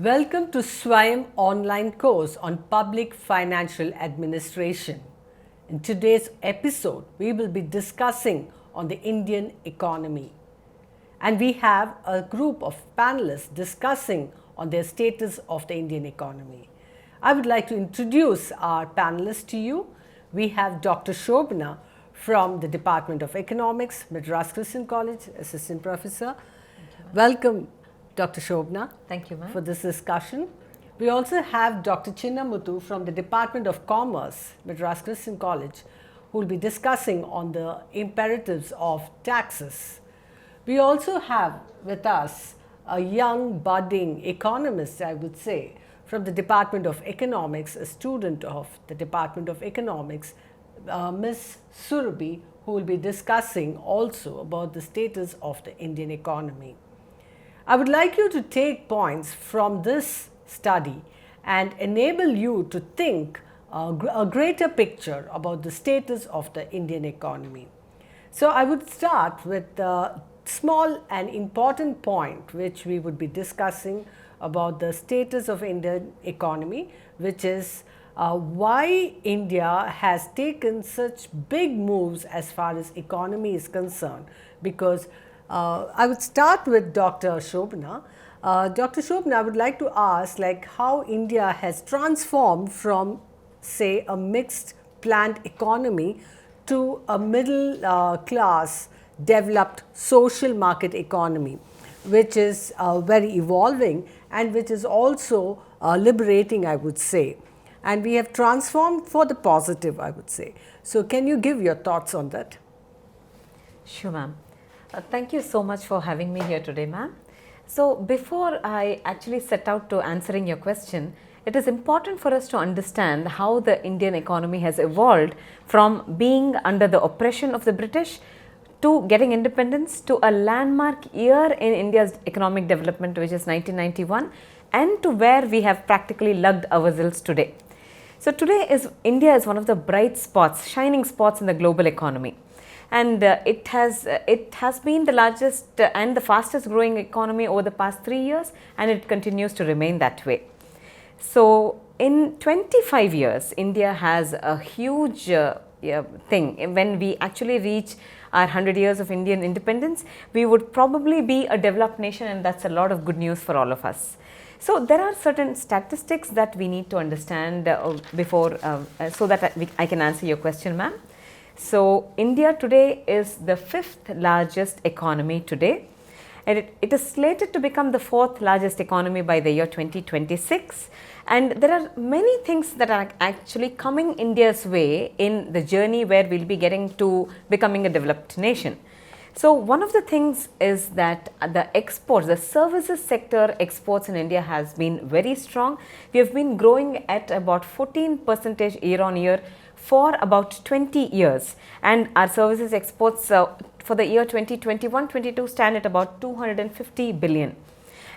Welcome to Swayam online course on public financial administration. In today's episode, we will be discussing on the Indian economy. And we have a group of panelists discussing on their status of the Indian economy. I would like to introduce our panelists to you. We have Dr. Shobna from the Department of Economics, Madras Christian College, Assistant Professor. Welcome, Dr. Shobna. Thank you, ma'am. For this discussion. We also have Dr. Chinnamuthu from the Department of Commerce, Madras Christian College, who will be discussing on the imperatives of taxes. We also have with us a young budding economist, I would say, from the Department of Economics, a student of the Department of Economics, Ms. Surabhi, who will be discussing also about the status of the Indian economy. I would like you to take points from this study and enable you to think a greater picture about the status of the Indian economy. So I would start with a small and important point which we would be discussing about the status of Indian economy, which is why India has taken such big moves as far as economy is concerned, because I would start with Dr. Shobna. Dr. Shobna, I would like to ask how India has transformed from, say, a mixed planned economy to a middle class developed social market economy, which is very evolving and which is also liberating, I would say. And we have transformed for the positive, I would say. So can you give your thoughts on that? Sure, ma'am. Thank you so much for having me here today, ma'am. So before I actually set out to answering your question, it is important for us to understand how the Indian economy has evolved from being under the oppression of the British to getting independence to a landmark year in India's economic development, which is 1991, and to where we have practically lugged ourselves today. So today India is one of the bright spots, shining spots in the global economy. And it has been the largest and the fastest growing economy over the past 3 years, and it continues to remain that way. So in 25 years, India has a huge thing. When we actually reach our 100 years of Indian independence, we would probably be a developed nation, and that's a lot of good news for all of us. So there are certain statistics that we need to understand before so that I can answer your question, ma'am. So India today is the 5th largest economy today, and it is slated to become the 4th largest economy by the year 2026. And there are many things that are actually coming India's way in the journey where we'll be getting to becoming a developed nation. So one of the things is that the exports, the services sector exports in India has been very strong. We have been growing at about 14% year on year for about 20 years, and our services exports for the year 2021-22 stand at about 250 billion.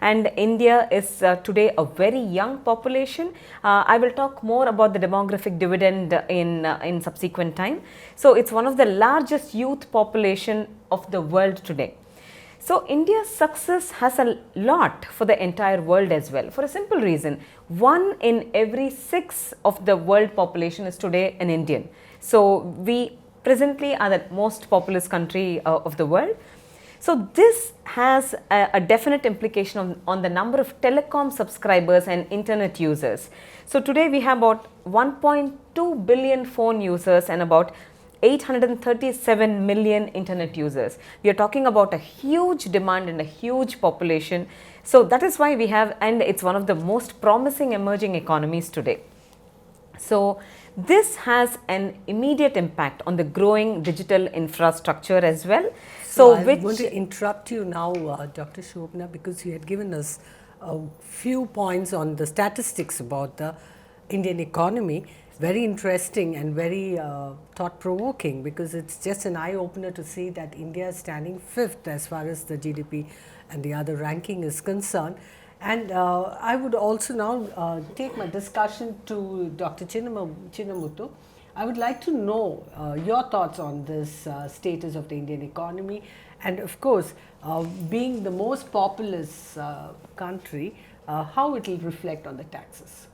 And India is today a very young population. I will talk more about the demographic dividend in subsequent time. So it's one of the largest youth population of the world today. So India's success has a lot for the entire world as well, for a simple reason. 1 in every 6 of the world population is today an Indian. So we presently are the most populous country of the world. So this has a definite implication on the number of telecom subscribers and internet users. So today we have about 1.2 billion phone users and about 837 million internet users. We are talking about a huge demand and a huge population. So that is why we have, and it's one of the most promising emerging economies today. So this has an immediate impact on the growing digital infrastructure as well. So I want to interrupt you now, Dr. Shobna, because you had given us a few points on the statistics about the Indian economy. Very interesting and very thought-provoking, because it's just an eye-opener to see that India is standing 5th as far as the GDP and the other ranking is concerned. And I would also now take my discussion to Dr. Chinnamuthu. I would like to know your thoughts on this status of the Indian economy, and of course, being the most populous country, how it will reflect on the taxes.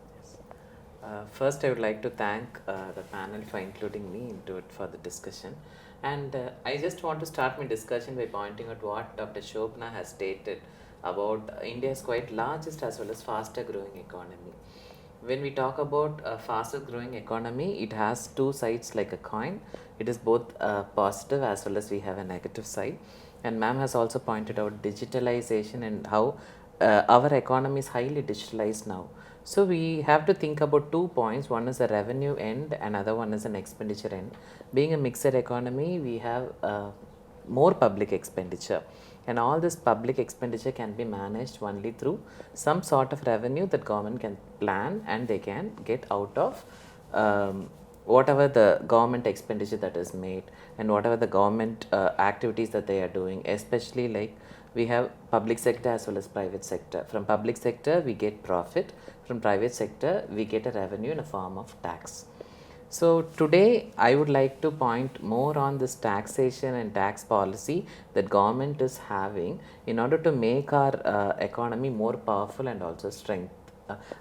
First, I would like to thank the panel for including me into it for the discussion. And I just want to start my discussion by pointing out what Dr. Shobna has stated about India's quite largest as well as faster growing economy. When we talk about a faster growing economy, it has two sides like a coin. It is both positive as well as we have a negative side. And ma'am has also pointed out digitalization and how our economy is highly digitalized now. So we have to think about 2 points. One is the revenue end, another one is an expenditure end. Being a mixed economy, we have more public expenditure, and all this public expenditure can be managed only through some sort of revenue that government can plan and they can get out of whatever the government expenditure that is made and whatever the government activities that they are doing, especially like we have public sector as well as private sector. From public sector we get profit, from private sector we get a revenue in a form of tax. So today I would like to point more on this taxation and tax policy that government is having in order to make our economy more powerful and also strength.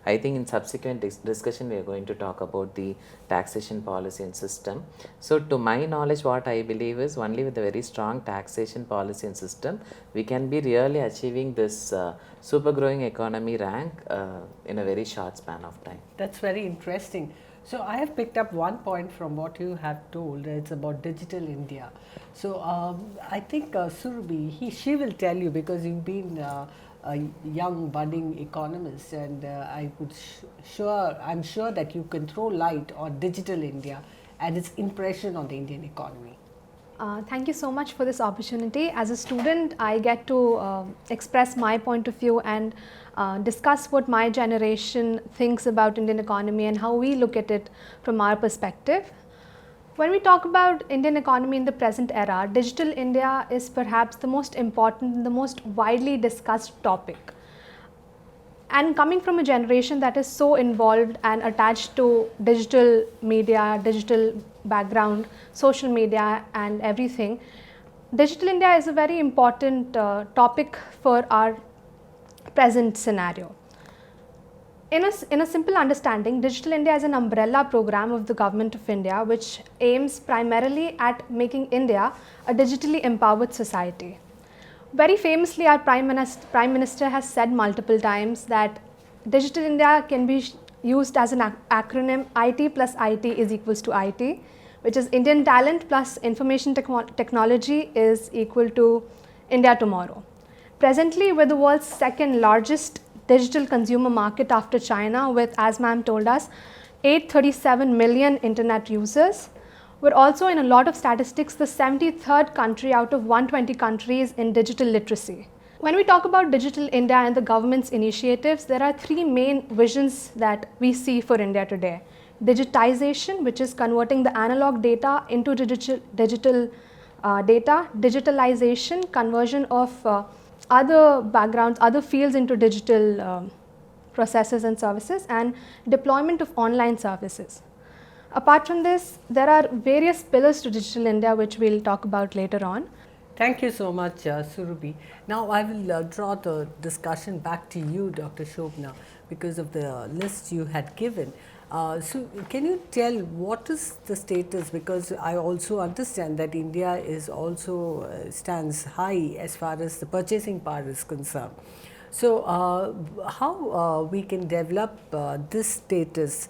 I think in subsequent discussion we are going to talk about the taxation policy and system. So to my knowledge, what I believe is only with a very strong taxation policy and system we can be really achieving this super growing economy rank in a very short span of time. That's very interesting. So I have picked up one point from what you have told. It's about digital India. So I think Surabhi, she will tell you, because you've been a young budding economist, and I'm sure that you can throw light on digital India and its impression on the Indian economy. Thank you so much for this opportunity. As a student, I get to express my point of view and discuss what my generation thinks about Indian economy and how we look at it from our perspective. When we talk about Indian economy in the present era, digital India is perhaps the most important, the most widely discussed topic. And coming from a generation that is so involved and attached to digital media, digital background, social media and everything, digital India is a very important topic for our present scenario. In a simple understanding, Digital India is an umbrella program of the Government of India which aims primarily at making India a digitally empowered society. Very famously, our Prime Minister has said multiple times that Digital India can be used as an acronym. IT plus IT is equals to IT, which is Indian talent plus information technology is equal to India tomorrow. Presently, we're the world's second largest digital consumer market after China with, as ma'am told us, 837 million internet users. We're also, in a lot of statistics, the 73rd country out of 120 countries in digital literacy. When we talk about Digital India and the government's initiatives, there are three main visions that we see for India today. Digitization, which is converting the analog data into digital data. Digitalization, conversion of other backgrounds, other fields into digital processes and services, and deployment of online services. Apart from this, there are various pillars to Digital India which we'll talk about later on. Thank you so much, Surabhi. Now I will draw the discussion back to you, Dr. Shobna, because of the list you had given. So can you tell what is the status, because I also understand that India is also stands high as far as the purchasing power is concerned. So how we can develop this status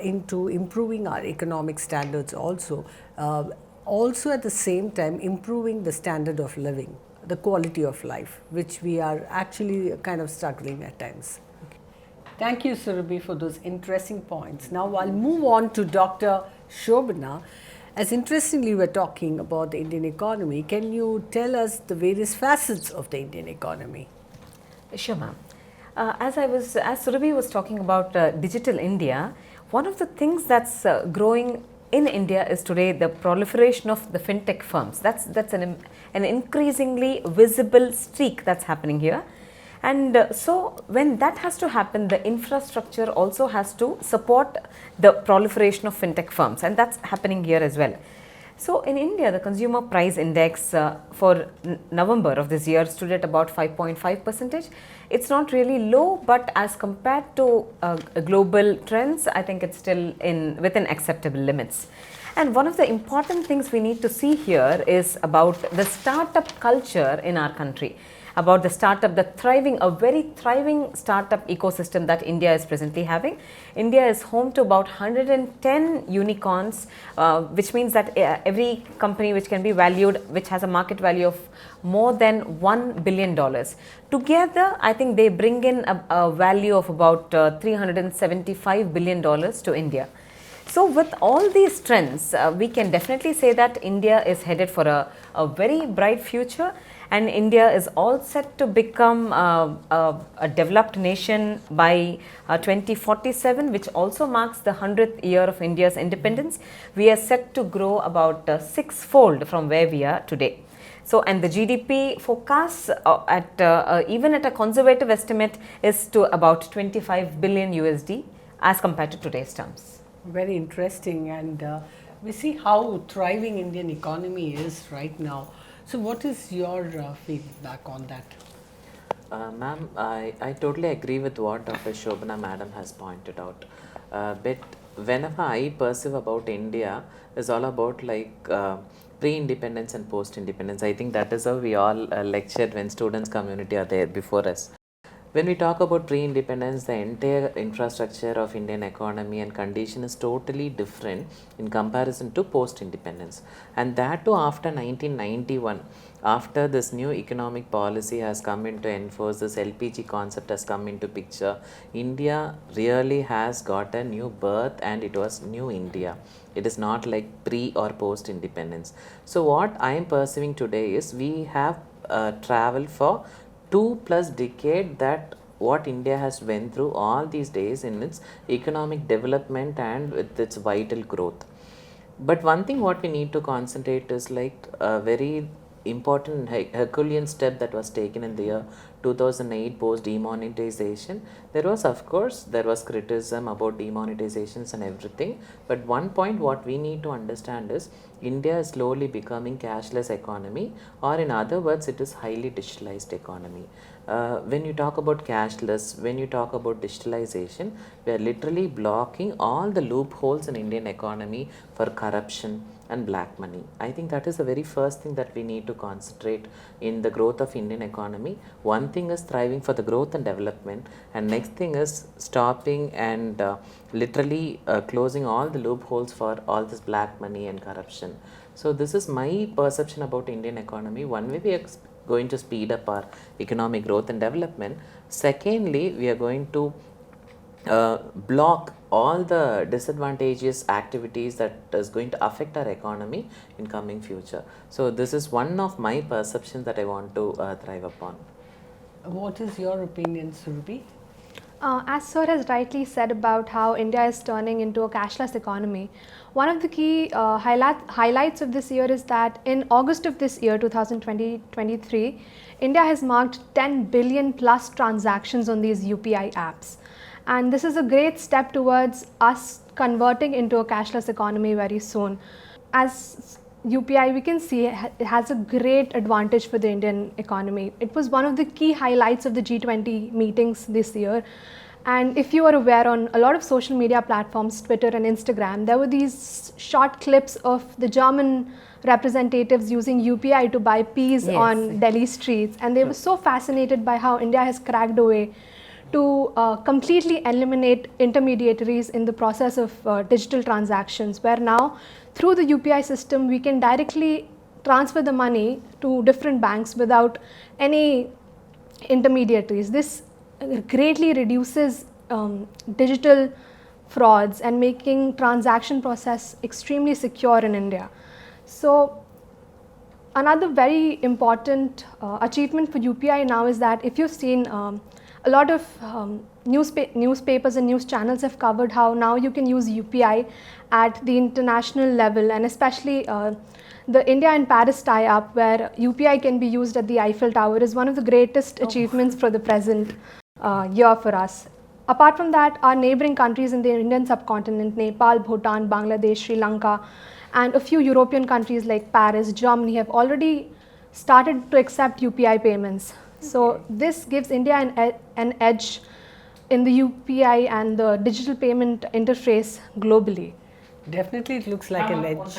into improving our economic standards also, also at the same time improving the standard of living, the quality of life, which we are actually kind of struggling at times. Thank you, Surabhi, for those interesting points. Now I'll move on to Dr. Shobna. As interestingly we're talking about the Indian economy, can you tell us the various facets of the Indian economy? Sure, ma'am. As Surabhi was talking about Digital India, one of the things that's growing in India is today the proliferation of the fintech firms. That's an increasingly visible streak that's happening here. And so when that has to happen, the infrastructure also has to support the proliferation of fintech firms, and that's happening here as well. So in India, the consumer price index for November of this year stood at about 5.5%. It's not really low, but as compared to global trends, I think it's still within acceptable limits. And one of the important things we need to see here is about the startup culture in our country, about the startup, a very thriving startup ecosystem that India is presently having. India is home to about 110 unicorns, which means that every company which can be valued, which has a market value of more than $1 billion. Together, I think they bring in a value of about $375 billion to India. So with all these trends, we can definitely say that India is headed for a very bright future, and India is all set to become a developed nation by 2047, which also marks the 100th year of India's independence. We are set to grow about six-fold from where we are today. So, and the GDP forecasts even at a conservative estimate is to about 25 billion USD as compared to today's terms. Very interesting, and we see how thriving Indian economy is right now. So what is your feedback on that? Ma'am, I totally agree with what Dr. Shobana Madam has pointed out. But whenever I perceive about India, is all about like pre-independence and post-independence. I think that is how we all lectured when students community are there before us. When we talk about pre-independence, the entire infrastructure of Indian economy and condition is totally different in comparison to post-independence. And that too after 1991, after this new economic policy has come into enforce, this LPG concept has come into picture, India really has got a new birth, and it was new India. It is not like pre or post-independence. So what I am perceiving today is we have traveled for 2+ decade that what India has went through all these days in its economic development and with its vital growth. But one thing what we need to concentrate is like a very important Herculean step that was taken in the year 2008 post demonetization. There was criticism about demonetizations and everything, but one point what we need to understand is India is slowly becoming cashless economy, or in other words it is highly digitalized economy. When you talk about cashless, when you talk about digitalization, we are literally blocking all the loopholes in Indian economy for corruption and black money. I think that is the very first thing that we need to concentrate in the growth of Indian economy. One thing is thriving for the growth and development, and next thing is stopping and literally closing all the loopholes for all this black money and corruption. So this is my perception about Indian economy. One way we are going to speed up our economic growth and development. Secondly, we are going to block all the disadvantageous activities that is going to affect our economy in coming future. So this is one of my perceptions that I want to thrive upon. What is your opinion, Surabhi? As Sir has rightly said about how India is turning into a cashless economy, one of the key highlights of this year is that in August of this year, 2023, India has marked 10 billion plus transactions on these UPI apps. And this is a great step towards us converting into a cashless economy very soon. As UPI, we can see it has a great advantage for the Indian economy. It was one of the key highlights of the G20 meetings this year. And if you are aware, on a lot of social media platforms, Twitter and Instagram, there were these short clips of the German representatives using UPI to buy peas on Delhi streets. And they were so fascinated by how India has cracked away to completely eliminate intermediaries in the process of digital transactions, where now through the UPI system we can directly transfer the money to different banks without any intermediaries. This greatly reduces digital frauds and making transaction process extremely secure in India. So another very important achievement for UPI now is that if you've seen a lot of newspapers and news channels have covered how now you can use UPI at the international level, and especially the India and Paris tie-up, where UPI can be used at the Eiffel Tower, is one of the greatest achievements for the present year for us. Apart from that, our neighboring countries in the Indian subcontinent, Nepal, Bhutan, Bangladesh, Sri Lanka, and a few European countries like Paris, Germany have already started to accept UPI payments. So this gives India an edge in the UPI and the digital payment interface globally. Definitely, it looks like an edge.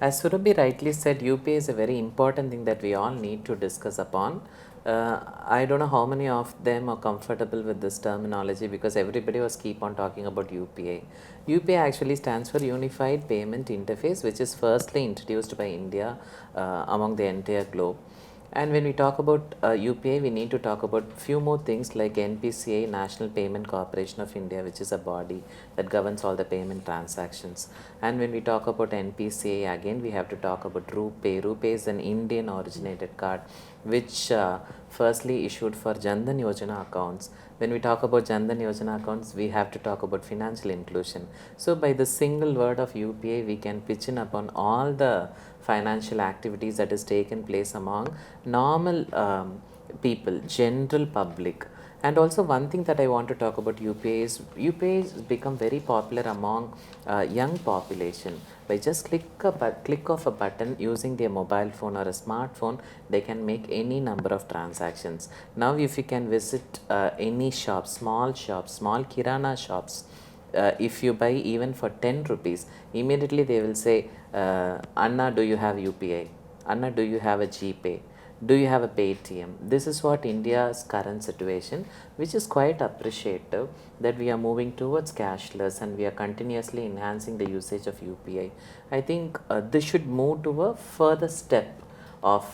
As Surabhi rightly said, UPI is a very important thing that we all need to discuss upon. I don't know how many of them are comfortable with this terminology, because everybody was keep on talking about UPI. UPI actually stands for Unified Payment Interface, which is firstly introduced by India among the entire globe. And when we talk about UPI, we need to talk about few more things like NPCI, National Payment Corporation of India, which is a body that governs all the payment transactions. And when we talk about NPCI, again we have to talk about RuPay. RuPay is an Indian originated card which firstly issued for Jan Dhan Yojana accounts. When we talk about Jan Dhan Yojana accounts, we have to talk about financial inclusion. So by the single word of UPI, we can pitch in upon all the financial activities that is taken place among normal people, general public. And also one thing that I want to talk about UPI is UPI has become very popular among young population. By just click of a button using their mobile phone or a smartphone, they can make any number of transactions. Now if you can visit any shop, small kirana shops, if you buy even for 10 rupees, immediately they will say, Anna, do you have UPI? Anna, do you have a GPay? Do you have a Paytm? This is what India's current situation, which is quite appreciative, that we are moving towards cashless and we are continuously enhancing the usage of UPI. I think this should move to a further step of